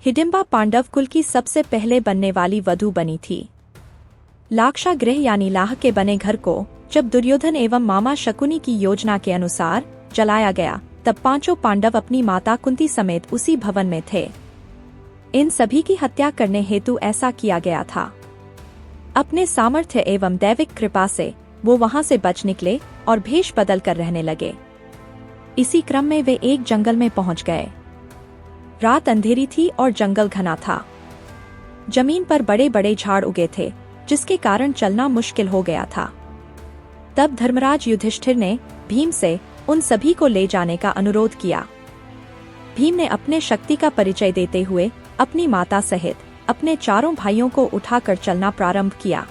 हिडिंबा पांडव कुल की सबसे पहले बनने वाली वधू बनी थी। लाक्षागृह यानी लाह के बने घर को जब दुर्योधन एवं मामा शकुनी की योजना के अनुसार जलाया गया, तब पांचों पांडव अपनी माता कुंती समेत उसी भवन में थे। इन सभी की हत्या करने हेतु ऐसा किया गया था। अपने सामर्थ्य एवं दैविक कृपा से वो वहां से बच निकले और भेष बदल कर रहने लगे। इसी क्रम में वे एक जंगल में पहुंच गए। रात अंधेरी थी और जंगल घना था। जमीन पर बड़े बड़े झाड़ उगे थे, जिसके कारण चलना मुश्किल हो गया था। तब धर्मराज युधिष्ठिर ने भीम से उन सभी को ले जाने का अनुरोध किया। भीम ने अपने शक्ति का परिचय देते हुए अपनी माता सहित अपने चारों भाइयों को उठाकर चलना प्रारंभ किया।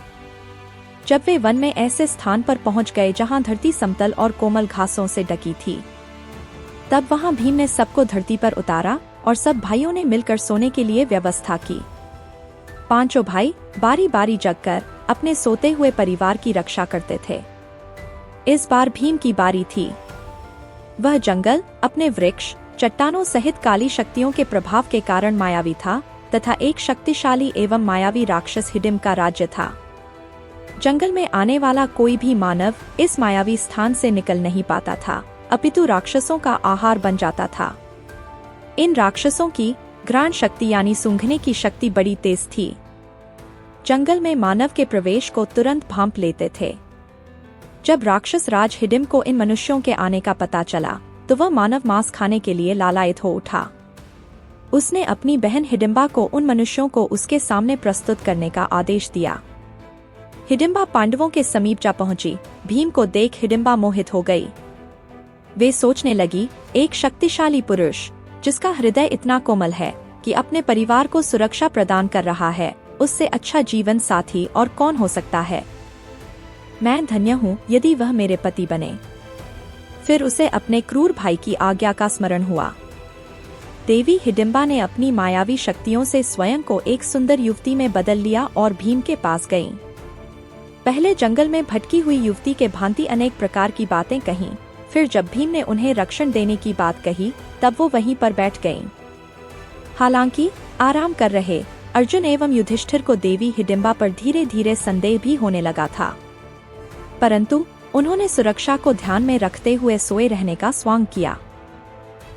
जब वे वन में ऐसे स्थान पर पहुंच गए जहां धरती समतल और कोमल घासों से ढकी थी, तब वहां भीम ने सबको धरती पर उतारा और सब भाइयों ने मिलकर सोने के लिए व्यवस्था की। पांचों भाई बारी बारी जगकर अपने सोते हुए परिवार की रक्षा करते थे। इस बार भीम की बारी थी। वह जंगल अपने वृक्ष, चट्टानों सहित काली शक्तियों के प्रभाव के कारण मायावी था तथा एक शक्तिशाली एवं मायावी राक्षस हिडिंब का राज्य था। जंगल में आने वाला कोई भी मानव इस मायावी स्थान से निकल नहीं पाता था, अपितु राक्षसों का आहार बन जाता था। इन राक्षसों की घ्राण शक्ति यानी सूंघने की शक्ति बड़ी तेज थी। जंगल में मानव के प्रवेश को तुरंत भांप लेते थे। जब राक्षस राज हिडिंब को इन मनुष्यों के आने का पता चला, तो वह मानव मांस खाने के लिए लालायित हो उठा। उसने अपनी बहन हिडिंबा को उन मनुष्यों को उसके सामने प्रस्तुत करने का आदेश दिया। हिडिंबा पांडवों के समीप जा पहुंची। भीम को देख हिडिंबा मोहित हो गई। वे सोचने लगी, एक शक्तिशाली पुरुष जिसका हृदय इतना कोमल है कि अपने परिवार को सुरक्षा प्रदान कर रहा है, उससे अच्छा जीवन साथी और कौन हो सकता है। मैं धन्य हूँ यदि वह मेरे पति बने। फिर उसे अपने क्रूर भाई की आज्ञा का स्मरण हुआ। देवी हिडिंबा ने अपनी मायावी शक्तियों से स्वयं को एक सुंदर युवती में बदल लिया और भीम के पास गईं। पहले जंगल में भटकी हुई युवती के भांति अनेक प्रकार की बातें कहीं। फिर जब भीम ने उन्हें रक्षण देने की बात कही, तब वो वहीं पर बैठ गईं। हालांकि आराम कर रहे अर्जुन एवं युधिष्ठिर को देवी हिडिंबा पर धीरे धीरे संदेह भी होने लगा था, परंतु उन्होंने सुरक्षा को ध्यान में रखते हुए सोए रहने का स्वांग किया।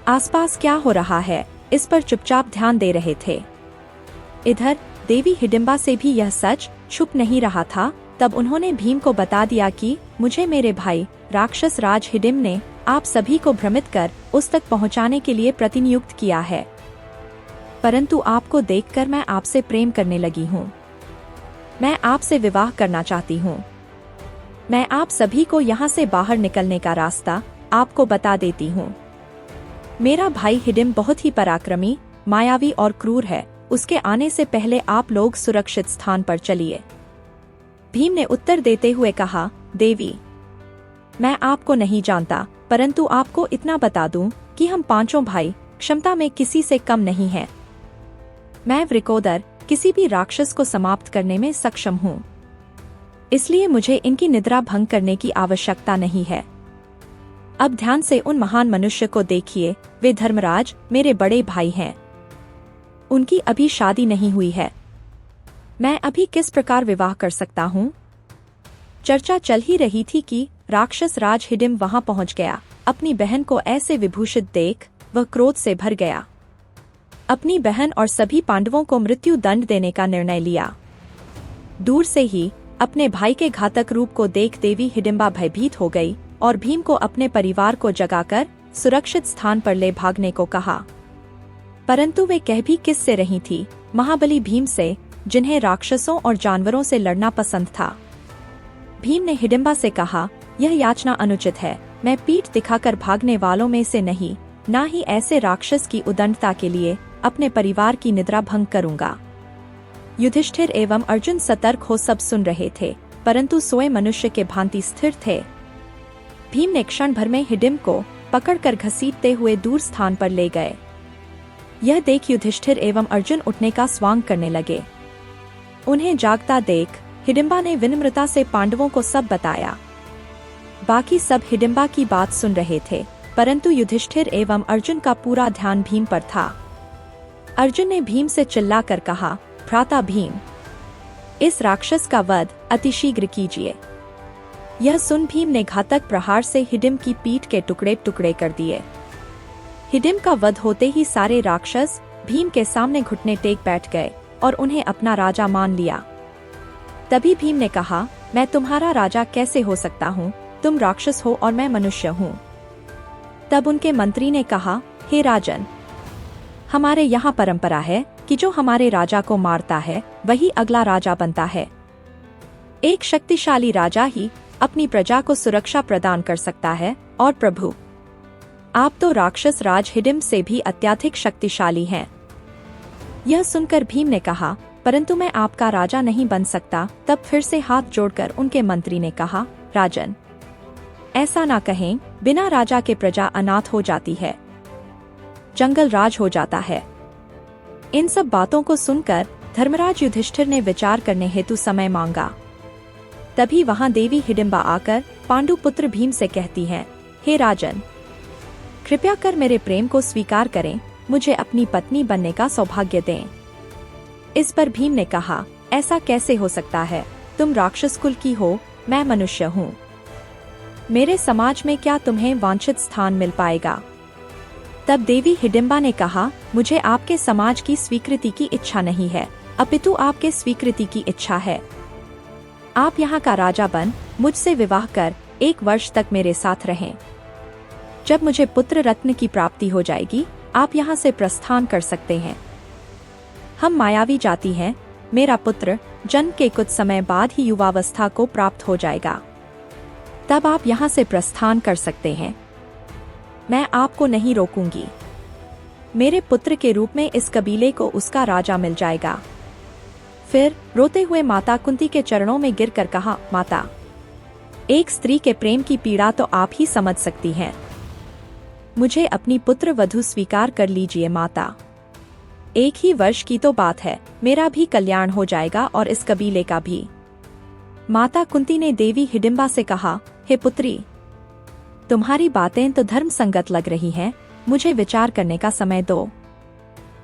आसपास क्या हो रहा है, इस पर चुपचाप ध्यान दे रहे थे। इधर देवी हिडिंबा से भी यह सच छुप नहीं रहा था। तब उन्होंने भीम को बता दिया कि मुझे मेरे भाई राक्षस राज हिडिंब ने आप सभी को भ्रमित कर उस तक पहुंचाने के लिए प्रतिनियुक्त किया है, परंतु आपको देखकर मैं आपसे प्रेम करने लगी हूं। मैं आपसे विवाह करना चाहती हूं। मैं आप सभी को यहां से बाहर निकलने का रास्ता आपको बता देती हूं। मेरा भाई हिडिंब बहुत ही पराक्रमी, मायावी और क्रूर है। उसके आने से पहले आप लोग सुरक्षित स्थान पर चलिए। भीम ने उत्तर देते हुए कहा, देवी, मैं आपको नहीं जानता, परंतु आपको इतना बता दूं कि हम पांचों भाई क्षमता में किसी से कम नहीं हैं। मैं वृकोदर किसी भी राक्षस को समाप्त करने में सक्षम हूं, इसलिए मुझे इनकी निद्रा भंग करने की आवश्यकता नहीं है। अब ध्यान से उन महान मनुष्य को देखिए। वे धर्मराज मेरे बड़े भाई हैं। उनकी अभी शादी नहीं हुई है। मैं अभी किस प्रकार विवाह कर सकता हूँ? चर्चा चल ही रही थी कि राक्षस राज हिडिंब वहां पहुंच गया। अपनी बहन को ऐसे विभूषित देख वह क्रोध से भर गया। अपनी बहन और सभी पांडवों को मृत्यु दंड देने का निर्णय लिया। दूर से ही अपने भाई के घातक रूप को देख देवी हिडिंबा भयभीत हो गई और भीम को अपने परिवार को जगाकर सुरक्षित स्थान पर ले भागने को कहा। परंतु वे कह भी किस से रही थी? महाबली भीम से, जिन्हें राक्षसों और जानवरों से लड़ना पसंद था। भीम ने हिडिंबा से कहा, यह याचना अनुचित है। मैं पीठ दिखाकर भागने वालों में से नहीं, ना ही ऐसे राक्षस की उदंडता के लिए अपने परिवार की निद्रा भंग करूंगा। युधिष्ठिर एवं अर्जुन सतर्क हो सब सुन रहे थे, परंतु सोए मनुष्य के भांति स्थिर थे। भीम ने क्षण भर में हिडिंब को पकड़कर घसीटते हुए दूर स्थान पर ले गए। यह देख युधिष्ठिर एवं अर्जुन उठने का स्वांग करने लगे। उन्हें जागता देख हिडिंबा ने विनम्रता से पांडवों को सब बताया। बाकी सब हिडिंबा की बात सुन रहे थे, परंतु युधिष्ठिर एवं अर्जुन का पूरा ध्यान भीम पर था। अर्जुन ने भीम से चिल्लाकर कहा, भ्राता भीम, इस राक्षस का वध अतिशीघ्र कीजिए। यह सुन भीम ने घातक प्रहार से हिडिंब की पीठ के टुकड़े टुकड़े कर दिए। हिडिंब का वध होते ही सारे राक्षस भीम के सामने घुटने टेक बैठ गए और उन्हें अपना राजा मान लिया। तभी भीम ने कहा, मैं तुम्हारा राजा कैसे हो सकता हूँ? तुम राक्षस हो और मैं मनुष्य हूँ। तब उनके मंत्री ने कहा, हे राजन, हमारे यहाँ परंपरा है कि जो हमारे राजा को मारता है वही अगला राजा बनता है। एक शक्तिशाली राजा ही अपनी प्रजा को सुरक्षा प्रदान कर सकता है और प्रभु, आप तो राक्षस राज हिडिंब से भी अत्यधिक शक्तिशाली हैं। यह सुनकर भीम ने कहा, परंतु मैं आपका राजा नहीं बन सकता। तब फिर से हाथ जोड़कर उनके मंत्री ने कहा, राजन, ऐसा ना कहें, बिना राजा के प्रजा अनाथ हो जाती है, जंगल राज हो जाता है। इन सब बातों को सुनकर धर्मराज युधिष्ठिर ने विचार करने हेतु समय मांगा। तभी वहां देवी हिडिंबा आकर पांडु पुत्र भीम से कहती हैं, हे राजन, कृपया कर मेरे प्रेम को स्वीकार करें, मुझे अपनी पत्नी बनने का सौभाग्य दें। इस पर भीम ने कहा, ऐसा कैसे हो सकता है? तुम राक्षस कुल की हो, मैं मनुष्य हूँ। मेरे समाज में क्या तुम्हें वांछित स्थान मिल पाएगा? तब देवी हिडिंबा ने कहा, मुझे आपके समाज की स्वीकृति की इच्छा नहीं है, अपितु आपके स्वीकृति की इच्छा है। आप यहाँ का राजा बन मुझसे विवाह कर 1 वर्ष तक मेरे साथ रहें। जब मुझे पुत्र रत्न की प्राप्ति हो जाएगी, आप यहाँ से प्रस्थान कर सकते हैं। हम मायावी जाति हैं, मेरा पुत्र जन्म के कुछ समय बाद ही युवावस्था को प्राप्त हो जाएगा, तब आप यहाँ से प्रस्थान कर सकते हैं। मैं आपको नहीं रोकूंगी। मेरे पुत्र के रूप में इस कबीले को उसका राजा मिल जाएगा। फिर रोते हुए माता कुंती के चरणों में गिरकर कहा, माता, एक स्त्री के प्रेम की पीड़ा तो आप ही समझ सकती हैं। मुझे अपनी पुत्र वधू स्वीकार कर लीजिए माता। 1 ही वर्ष की तो बात है, मेरा भी कल्याण हो जाएगा और इस कबीले का भी। माता कुंती ने देवी हिडिंबा से कहा, हे पुत्री, तुम्हारी बातें तो धर्म संगत लग रही हैं, मुझे विचार करने का समय दो।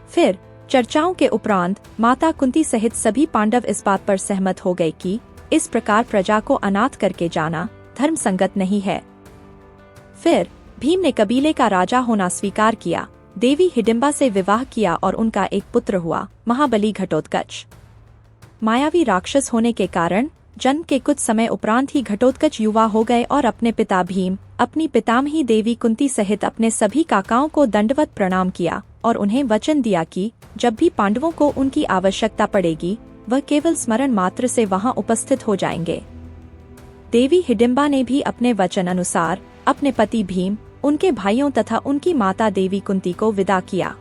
फिर चर्चाओं के उपरांत माता कुंती सहित सभी पांडव इस बात पर सहमत हो गए कि इस प्रकार प्रजा को अनाथ करके जाना धर्म संगत नहीं है। फिर भीम ने कबीले का राजा होना स्वीकार किया, देवी हिडिंबा से विवाह किया और उनका एक पुत्र हुआ, महाबली घटोत्कच। मायावी राक्षस होने के कारण जन्म के कुछ समय उपरांत ही घटोत्कच युवा हो गए और अपने पिता भीम, अपनी पितामही देवी कुंती सहित अपने सभी काकाओं को दंडवत प्रणाम किया और उन्हें वचन दिया कि जब भी पांडवों को उनकी आवश्यकता पड़ेगी, वह केवल स्मरण मात्र से वहां उपस्थित हो जाएंगे। देवी हिडिंबा ने भी अपने वचन अनुसार अपने पति भीम, उनके भाइयों तथा उनकी माता देवी कुंती को विदा किया।